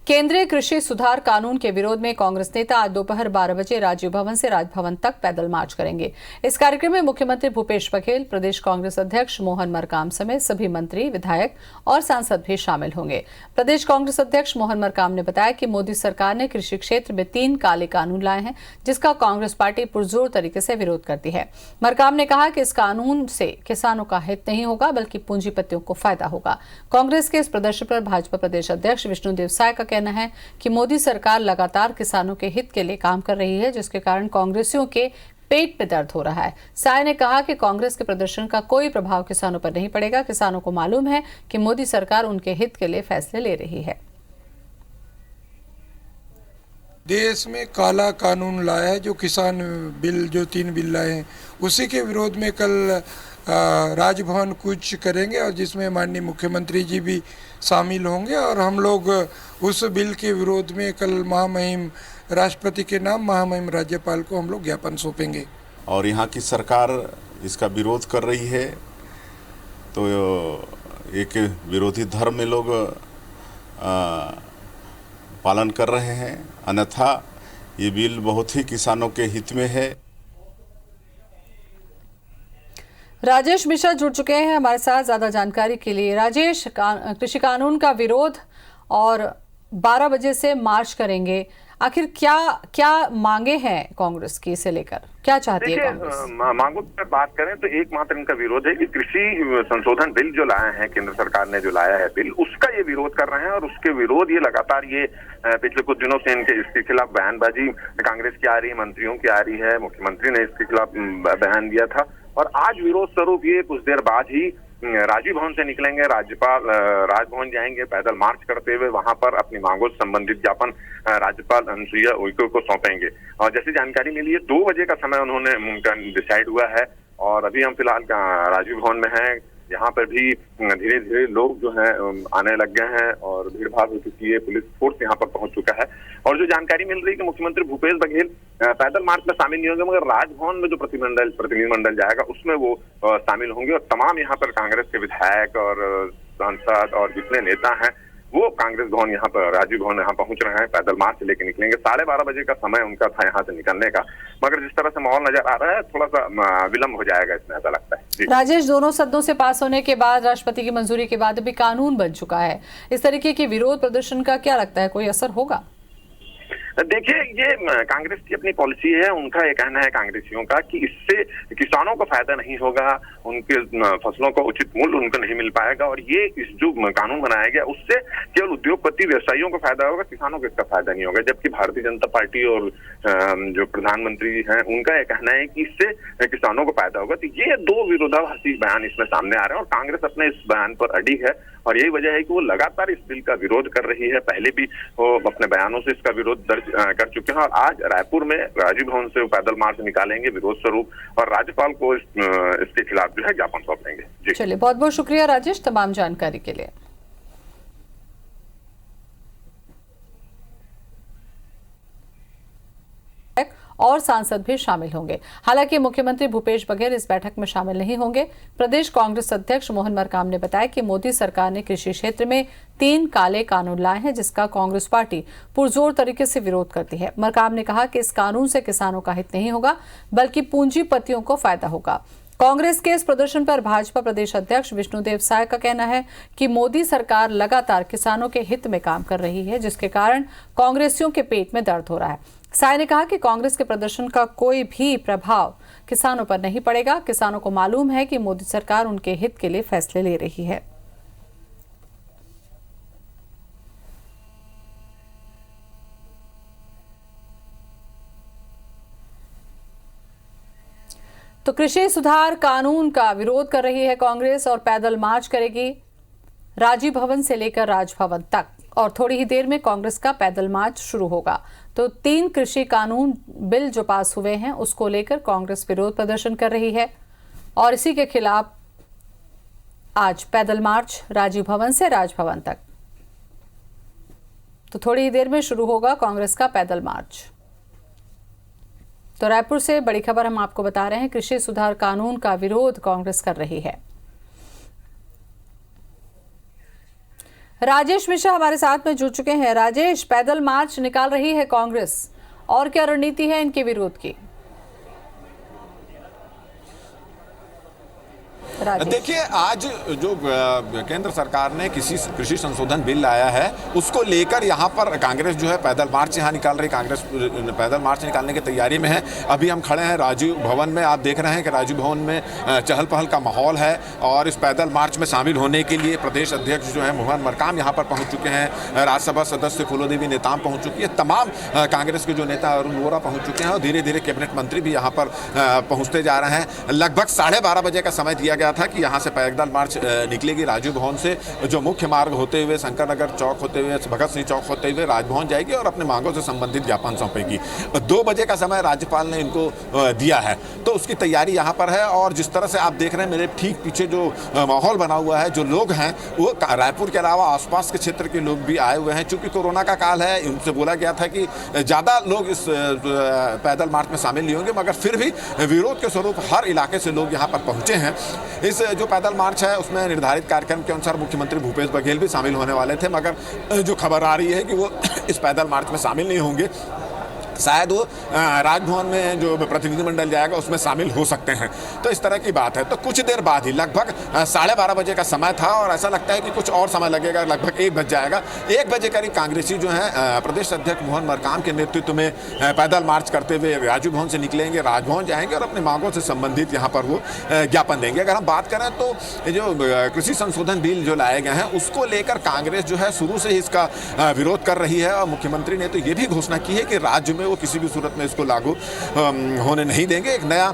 केंद्रीय कृषि सुधार कानून के विरोध में कांग्रेस नेता आज दोपहर 12 बजे राजीव भवन से राजभवन तक पैदल मार्च करेंगे। इस कार्यक्रम में मुख्यमंत्री भूपेश बघेल, प्रदेश कांग्रेस अध्यक्ष मोहन मरकाम समेत सभी मंत्री, विधायक और सांसद भी शामिल होंगे। प्रदेश कांग्रेस अध्यक्ष मोहन मरकाम ने बताया कि मोदी सरकार ने कृषि क्षेत्र में 3 काले कानून लाए हैं, जिसका कांग्रेस पार्टी पुरजोर तरीके से विरोध करती है। मरकाम ने कहा कि इस कानून से किसानों का हित नहीं होगा, बल्कि पूंजीपतियों को फायदा होगा। कांग्रेस के इस प्रदर्शन पर भाजपा प्रदेश अध्यक्ष विष्णुदेव साय का कहना है कि मोदी सरकार लगातार किसानों के हित के लिए काम कर रही है, जिसके कारण कांग्रेसियों के पेट में दर्द हो रहा है। साय ने कहा कि कांग्रेस के प्रदर्शन का कोई प्रभाव किसानों पर नहीं पड़ेगा। किसानों को मालूम है कि मोदी सरकार उनके हित के लिए फैसले ले रही है। देश में काला कानून लाया है, जो किसान बिल, जो 3 बिल लाए हैं, उसी के विरोध में कल राजभवन कूच करेंगे और जिसमें माननीय मुख्यमंत्री जी भी शामिल होंगे और हम लोग उस बिल के विरोध में कल महामहिम राष्ट्रपति के नाम महामहिम राज्यपाल को हम लोग ज्ञापन सौंपेंगे। और यहाँ की सरकार इसका विरोध कर रही है, तो एक विरोधी धर्म में लोग पालन कर रहे हैं, अन्यथा ये बिल बहुत ही किसानों के हित में है। राजेश मिश्रा जुड़ चुके हैं हमारे साथ ज्यादा जानकारी के लिए। राजेश, कृषि कानून का विरोध और 12 बजे से मार्च करेंगे, आखिर क्या मांगे हैं कांग्रेस की, इसे लेकर क्या चाहती है कांग्रेस? मांगों पर बात करें तो एकमात्र इनका विरोध है कि कृषि संशोधन बिल जो लाए हैं, केंद्र सरकार ने जो लाया है बिल, उसका ये विरोध कर रहे हैं। और उसके विरोध ये लगातार ये पिछले कुछ दिनों से इसके खिलाफ बयानबाजी कांग्रेस की आ रही है, मंत्रियों की आ रही है। मुख्यमंत्री ने इसके खिलाफ बयान दिया था और आज विरोध स्वरूप ये कुछ देर बाद ही राजीव भवन से निकलेंगे, राज्यपाल राजभवन जाएंगे, पैदल मार्च करते हुए वहां पर अपनी मांगों से संबंधित ज्ञापन राज्यपाल अनुसुईया उइके को सौंपेंगे। और जैसी जानकारी मिली है 2 बजे का समय उन्होंने उनका डिसाइड हुआ है और अभी हम फिलहाल राजीव भवन में हैं। यहाँ पर भी धीरे धीरे लोग जो हैं आने लग गए हैं और भीड़ भाड़ हो चुकी है, पुलिस फोर्स यहाँ पर पहुंच चुका है। और जो जानकारी मिल रही है कि मुख्यमंत्री भूपेश बघेल पैदल मार्च में शामिल नहीं होंगे, मगर राजभवन में जो प्रतिनिधिमंडल जाएगा उसमें वो शामिल होंगे। और तमाम यहाँ पर कांग्रेस के विधायक और सांसद और जितने नेता हैं वो कांग्रेस भवन यहाँ पर राजीव भवन यहाँ पहुंच रहे हैं, पैदल मार्च लेके निकलेंगे। 12:30 बजे का समय उनका था यहाँ से निकलने का, मगर जिस तरह से माहौल नजर आ रहा है थोड़ा सा विलंब हो जाएगा इसमें, ऐसा लगता है। राजेश, दोनों सदनों से पास होने के बाद, राष्ट्रपति की मंजूरी के बाद अभी कानून बन चुका है, इस तरीके के विरोध प्रदर्शन का क्या लगता है, कोई असर होगा? देखिए, ये कांग्रेस की अपनी पॉलिसी है। उनका ये कहना है कांग्रेसियों का कि इससे किसानों को फायदा नहीं होगा, उनके फसलों को उचित मूल्य उनको नहीं मिल पाएगा। और ये इस जो कानून बनाया गया उससे केवल उद्योगपति व्यवसायियों को फायदा होगा, किसानों को इसका फायदा नहीं होगा। जबकि भारतीय जनता पार्टी और जो प्रधानमंत्री हैं उनका ये कहना है कि इससे किसानों को फायदा होगा। तो ये 2 विरोधाभासी बयान इसमें सामने आ रहे हैं और कांग्रेस अपने इस बयान पर अड़ी है और यही वजह है कि वो लगातार इस बिल का विरोध कर रही है। पहले भी वो अपने बयानों से इसका विरोध दर्ज कर चुके हैं और आज रायपुर में राजीव भवन से पैदल मार्च निकालेंगे विरोध स्वरूप और राज्यपाल को इसके खिलाफ जो है ज्ञापन सौंपेंगे। चलिए, बहुत बहुत शुक्रिया राजेश तमाम जानकारी के लिए। और सांसद भी शामिल होंगे। हालांकि मुख्यमंत्री भूपेश बघेल इस बैठक में शामिल नहीं होंगे। प्रदेश कांग्रेस अध्यक्ष मोहन मरकाम ने बताया कि मोदी सरकार ने कृषि क्षेत्र में 3 काले कानून लाए हैं, जिसका कांग्रेस पार्टी पुरजोर तरीके से विरोध करती है। मरकाम ने कहा कि इस कानून से किसानों का हित नहीं होगा, बल्कि पूंजीपतियों को फायदा होगा। कांग्रेस के इस प्रदर्शन पर भाजपा प्रदेश अध्यक्ष विष्णुदेव साय का कहना है कि मोदी सरकार लगातार किसानों के हित में काम कर रही है, जिसके कारण कांग्रेसियों के पेट में दर्द हो रहा है। साय ने कहा कि कांग्रेस के प्रदर्शन का कोई भी प्रभाव किसानों पर नहीं पड़ेगा। किसानों को मालूम है कि मोदी सरकार उनके हित के लिए फैसले ले रही है। तो कृषि सुधार कानून का विरोध कर रही है कांग्रेस और पैदल मार्च करेगी राजीव भवन से लेकर राजभवन तक। और थोड़ी ही देर में कांग्रेस का पैदल मार्च शुरू होगा। तो 3 कृषि कानून बिल जो पास हुए हैं उसको लेकर कांग्रेस विरोध प्रदर्शन कर रही है और इसी के खिलाफ आज पैदल मार्च राजीव भवन से राजभवन तक। तो थोड़ी ही देर में शुरू होगा कांग्रेस का पैदल मार्च। तो रायपुर से बड़ी खबर हम आपको बता रहे हैं, कृषि सुधार कानून का विरोध कांग्रेस कर रही है। राजेश मिश्रा हमारे साथ में जुड़ चुके हैं। राजेश, पैदल मार्च निकाल रही है कांग्रेस, और क्या रणनीति है इनके विरोध की? देखिए, आज जो केंद्र सरकार ने कृषि संशोधन बिल लाया है उसको लेकर यहाँ पर कांग्रेस जो है पैदल मार्च यहाँ निकाल रही। कांग्रेस पैदल मार्च निकालने की तैयारी में है। अभी हम खड़े हैं राजीव भवन में। आप देख रहे हैं कि राजीव भवन में चहल पहल का माहौल है और इस पैदल मार्च में शामिल होने के लिए प्रदेश अध्यक्ष जो है मोहन मरकाम यहाँ पर पहुँच चुके हैं। राज्यसभा सदस्य फूलोदेवी नेताम पहुँच चुकी है। तमाम कांग्रेस के जो नेता अरुण वोरा पहुँच चुके हैं और धीरे धीरे कैबिनेट मंत्री भी यहाँ पर पहुँचते जा रहे हैं। लगभग 12:30 बजे का समय दिया गया था कि यहाँ से पैदल मार्च निकलेगी राजीव भवन से, जो मुख्य मार्ग होते हुए शंकर नगर चौक होते हुए भगत सिंह चौक होते हुए राजभवन जाएगी और अपने मांगों से संबंधित ज्ञापन सौंपेगी। 2 बजे का समय राज्यपाल ने इनको दिया है, तो उसकी तैयारी यहाँ पर है। और जिस तरह से आप देख रहे हैं मेरे ठीक पीछे जो माहौल बना हुआ है, जो लोग हैं वो रायपुर के अलावा आसपास के क्षेत्र के लोग भी आए हुए हैं। चूंकि कोरोना का काल है, उनसे बोला गया था कि ज़्यादा लोग इस पैदल मार्च में शामिल नहीं होंगे, मगर फिर भी विरोध के स्वरूप हर इलाके से लोग यहाँ पर पहुँचे हैं। इस जो पैदल मार्च है उसमें निर्धारित कार्यक्रम के अनुसार मुख्यमंत्री भूपेश बघेल भी शामिल होने वाले थे, मगर जो खबर आ रही है कि वो इस पैदल मार्च में शामिल नहीं होंगे। शायद वो राजभवन में जो प्रतिनिधिमंडल जाएगा उसमें शामिल हो सकते हैं। तो इस तरह की बात है। तो कुछ देर बाद ही लगभग 12:30 बजे का समय था और ऐसा लगता है कि कुछ और समय लगेगा, लगभग 1 बज जाएगा। 1 बजे करीब कांग्रेसी जो है प्रदेश अध्यक्ष मोहन मरकाम के नेतृत्व में पैदल मार्च करते हुए राजीव भवन से निकलेंगे, राजभवन जाएंगे और अपनी मांगों से संबंधित यहाँ पर वो ज्ञापन देंगे। अगर हम बात करें तो जो कृषि संशोधन बिल जो लाए गए हैं उसको लेकर कांग्रेस जो है शुरू से ही इसका विरोध कर रही है और मुख्यमंत्री ने तो ये भी घोषणा की है कि राज्य में वो किसी भी सूरत में इसको लागू होने नहीं देंगे। एक नया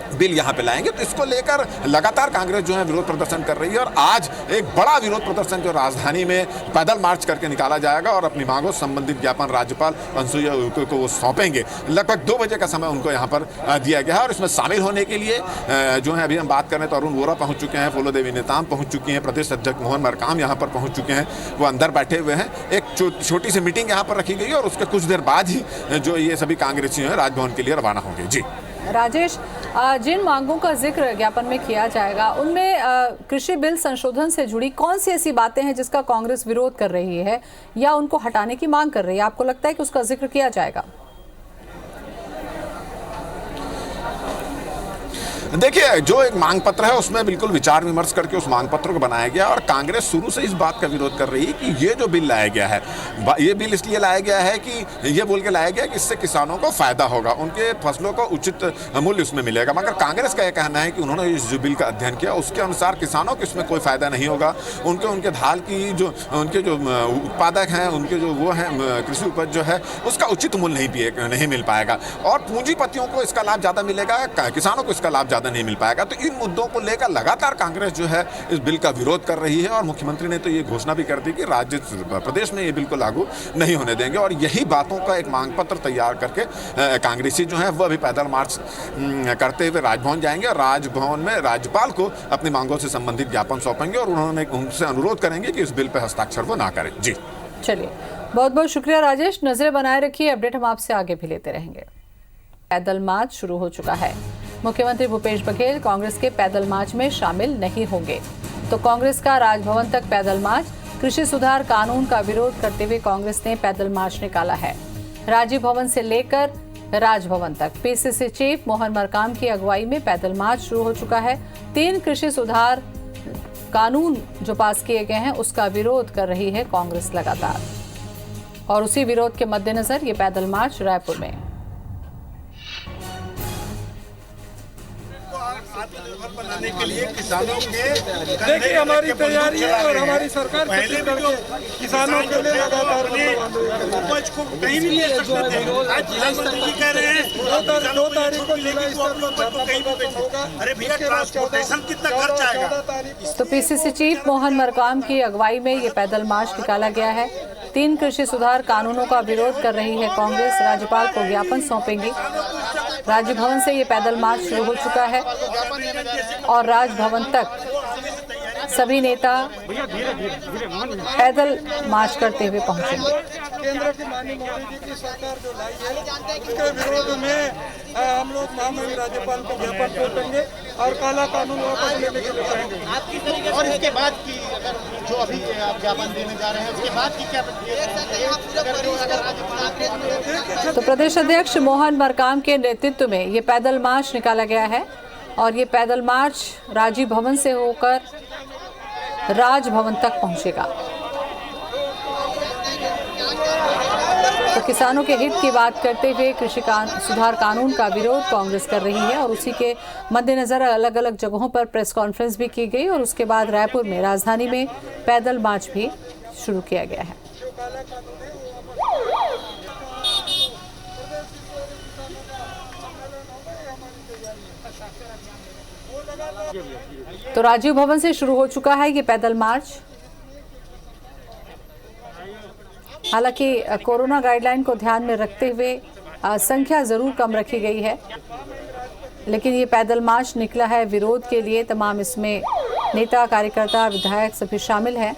बिल यहाँ पे लाएंगे। तो इसको लेकर लगातार कांग्रेस जो है विरोध प्रदर्शन कर रही है और आज एक बड़ा विरोध प्रदर्शन जो राजधानी में पैदल मार्च करके निकाला जाएगा और अपनी मांगों से संबंधित ज्ञापन राज्यपाल अनुसुईया उइके को वो सौंपेंगे। लगभग 2 बजे का समय उनको यहाँ पर दिया गया है और इसमें शामिल होने के लिए जो है अभी हम बात करें तो अरुण वोरा पहुँच चुके हैं, फूलोदेवी नेताम पहुँच चुकी हैं, प्रदेश अध्यक्ष मोहन मरकाम यहाँ पर पहुँच चुके हैं, वो अंदर बैठे हुए हैं। एक छोटी सी मीटिंग यहाँ पर रखी गई और उसके कुछ देर बाद ही जो ये सभी कांग्रेसी हैं राजभवन के लिए रवाना होंगे। जी राजेश, जिन मांगों का जिक्र ज्ञापन में किया जाएगा उनमें कृषि बिल संशोधन से जुड़ी कौन सी ऐसी बातें हैं जिसका कांग्रेस विरोध कर रही है या उनको हटाने की मांग कर रही है? आपको लगता है कि उसका जिक्र किया जाएगा? देखिए, जो एक मांग पत्र है उसमें बिल्कुल विचार विमर्श करके उस मांग पत्र को बनाया गया और कांग्रेस शुरू से इस बात का विरोध कर रही है कि ये जो बिल लाया गया है, ये बिल इसलिए लाया गया है कि ये बोल के लाया गया कि इससे किसानों को फायदा होगा, उनके फसलों को उचित मूल्य उसमें मिलेगा। मगर कांग्रेस का यह कहना है कि उन्होंने इस जो बिल का अध्ययन किया उसके अनुसार किसानों को इसमें कोई फायदा नहीं होगा। उनके धान की जो उनके जो उत्पादक हैं, उनके जो वो हैं कृषि उपज जो है उसका उचित मूल्य नहीं मिल पाएगा और पूंजीपतियों को इसका लाभ ज़्यादा मिलेगा, किसानों को इसका लाभ नहीं मिल पाएगा। तो इन मुद्दों को लेकर लगातार कांग्रेस जो है इस बिल का विरोध कर रही है और मुख्यमंत्री ने तो ये घोषणा भी कर दी कि प्रदेश में ये बिल को लागू नहीं होने देंगे और यही बातों का एक मांग पत्र तैयार करके कांग्रेसी जो है वह अभी पैदल मार्च करते हुए राजभवन जाएंगे और राजभवन में राज्यपाल को अपनी मांगों से संबंधित ज्ञापन सौंपेंगे और उन्होंने उनसे अनुरोध करेंगे कि इस बिल पर हस्ताक्षर वो ना करें। जी चलिए, बहुत बहुत शुक्रिया राजेश। नजरें बनाए रखिए, अपडेट हम आपसे आगे भी लेते रहेंगे। पैदल मार्च शुरू हो चुका है। मुख्यमंत्री भूपेश बघेल कांग्रेस के पैदल मार्च में शामिल नहीं होंगे, तो कांग्रेस का राजभवन तक पैदल मार्च। कृषि सुधार कानून का विरोध करते हुए कांग्रेस ने पैदल मार्च निकाला है। राजीव भवन से लेकर राजभवन तक पीसीसी चीफ मोहन मरकाम की अगुवाई में पैदल मार्च शुरू हो चुका है। 3 कृषि सुधार कानून जो पास किए गए हैं उसका विरोध कर रही है कांग्रेस लगातार और उसी विरोध के मद्देनजर ये पैदल मार्च रायपुर में। आत्मनिर्भर बनाने के लिए किसानों के देखिए हमारी तैयारी है और हमारी सरकार पहले भी जो किसानों के लिए लगातार उपज को कहीं भी ले सकते थे। आज प्रधानमंत्री जी कह रहे हैं 2 तारीख को लेगी तो अपने उपज को कहीं भी बेचोगा। अरे भैया, ट्रांसपोर्टेशन कितना खर्च आएगा? तो पीसीसी चीफ मोहन मरकाम की अगुवाई में ये पैदल मार्च निकाला गया है। 3 कृषि सुधार कानूनों का विरोध कर रही है कांग्रेस, राज्यपाल को ज्ञापन सौंपेंगी। राजभवन से ये पैदल मार्च शुरू हो चुका है और राजभवन तक सभी नेता पैदल मार्च करते हुए पहुंचेंगे। केंद्र की माननीय मोदी जी की सरकार जो लाई है उसके विरोध में हम लोग माननीय राज्यपाल को ज्ञापन सौंपेंगे और काला कानून वापस लेने के लिए करेंगे। और इसके बाद की अगर जो अभी आप ज्ञापन देने जा रहे हैं उसके बाद की क्या तो प्रदेश अध्यक्ष मोहन मरकाम के नेतृत्व में ये पैदल मार्च निकाला गया है और ये पैदल मार्च राजीव भवन से होकर राजभवन तक पहुंचेगा। तो किसानों के हित की बात करते हुए कृषि सुधार कानून का विरोध कांग्रेस कर रही है और उसी के मद्देनजर अलग अलग जगहों पर प्रेस कॉन्फ्रेंस भी की गई और उसके बाद रायपुर में राजधानी में पैदल मार्च भी शुरू किया गया है। तो राजीव भवन से शुरू हो चुका है ये पैदल मार्च। हालांकि कोरोना गाइडलाइन को ध्यान में रखते हुए संख्या जरूर कम रखी गई है, लेकिन ये पैदल मार्च निकला है विरोध के लिए। तमाम इसमें नेता, कार्यकर्ता, विधायक सभी शामिल हैं।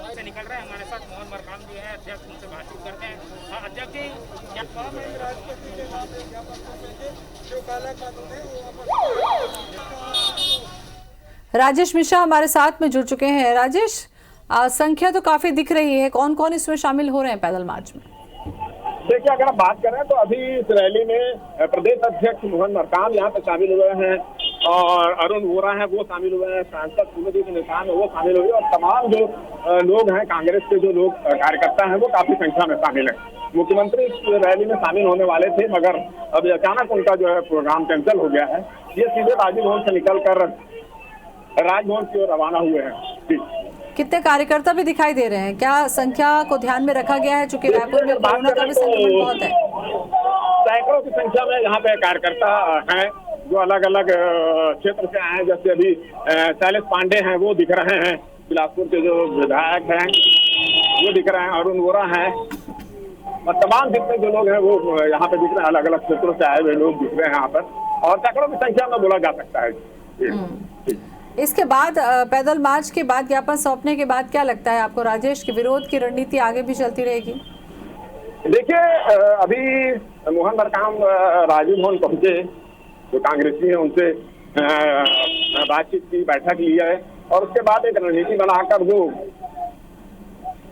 से निकल रहा है। हमारे साथ मोहन मरकाम जी हैं, अध्यक्ष, उनसे बातचीत करते हैं। हाँ अध्यक्ष जी, राजेश मिश्रा हमारे साथ में जुड़ चुके हैं। राजेश, संख्या तो काफी दिख रही है, कौन कौन इसमें शामिल हो रहे हैं पैदल मार्च में? देखिए, अगर हम बात करें तो अभी इस रैली में प्रदेश अध्यक्ष मोहन मरकाम यहाँ पे शामिल हुए हैं और अरुण वोरा हैं वो शामिल हुए हैं, सांसद सुमति के नेता में वो शामिल हुए और तमाम जो लोग हैं कांग्रेस के जो लोग कार्यकर्ता हैं वो काफी संख्या में शामिल हैं। मुख्यमंत्री इस रैली में शामिल होने वाले थे मगर अब अचानक उनका जो है प्रोग्राम कैंसिल हो गया है। ये सीधे राजीव भवन से निकलकर राजभवन की ओर रवाना हुए हैं। कितने कार्यकर्ता भी दिखाई दे रहे हैं? क्या संख्या को ध्यान में रखा गया है चूंकि रायपुर में कोरोना का भी संक्रमण बहुत है? सैकड़ों की संख्या में यहाँ पे कार्यकर्ता हैं जो अलग अलग क्षेत्र से आए हैं। जैसे अभी शैलेश पांडे हैं वो दिख रहे हैं, बिलासपुर के जो विधायक हैं वो दिख रहे हैं, अरुण वोरा हैं और तमाम जितने जो लोग हैं वो यहाँ पे दिख रहे हैं। अलग अलग क्षेत्रों से आए हुए लोग दिख रहे हैं यहाँ पर और सैकड़ों की संख्या में बोला जा सकता है। इसके बाद पैदल मार्च के बाद, ज्ञापन सौंपने के बाद क्या लगता है आपको राजेश की विरोध की रणनीति आगे भी चलती रहेगी? देखिए, अभी मोहन मरकाम राजीव भवन पहुंचे, जो कांग्रेसी हैं उनसे बातचीत की, बैठक ली है और उसके बाद एक रणनीति बनाकर वो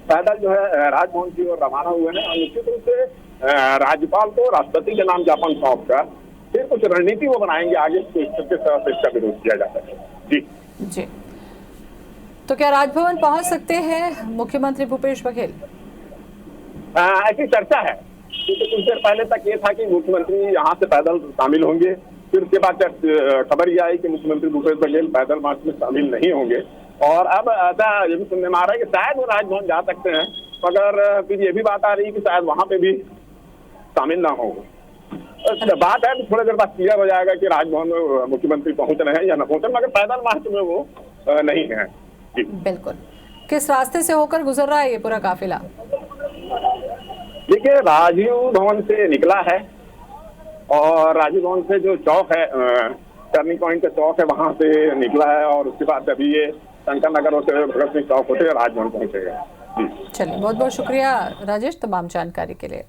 पैदल जो है राजभवन की ओर रवाना हुए हैं और निश्चित रूप से राज्यपाल को राष्ट्रपति के नाम ज्ञापन सौंप कर फिर कुछ रणनीति वो बनाएंगे आगे इसका विरोध किया जा सके। जी। तो क्या राजभवन पहुंच सकते हैं मुख्यमंत्री भूपेश बघेल? ऐसी चर्चा है क्योंकि कुछ देर पहले तक ये था कि मुख्यमंत्री यहाँ से पैदल शामिल होंगे, फिर उसके बाद खबर ये आई कि मुख्यमंत्री भूपेश बघेल पैदल मार्च में शामिल नहीं होंगे और अब ऐसा ये भी सुनने में आ रहा है कि शायद वो राजभवन जा सकते हैं मगर फिर ये भी बात आ रही है कि शायद वहाँ पे भी शामिल ना हो। बात है कि थोड़ी देर बाद क्लियर हो जाएगा कि राजभवन में मुख्यमंत्री पहुंच रहे हैं या न पहुंचे, मगर पैदल मार्च में वो नहीं है। बिल्कुल। किस रास्ते से होकर गुजर रहा है ये पूरा काफिला? देखिए, राजीव भवन से निकला है और राजीव भवन से जो चौक है, टर्निंग पॉइंट का चौक है, वहां से निकला है और उसके बाद अभी ये शंकर नगर होते हुए भगत सिंह चौक होते हुए राजभवन पहुंचेगा। चलिए, बहुत बहुत शुक्रिया राजेश तमाम जानकारी के लिए।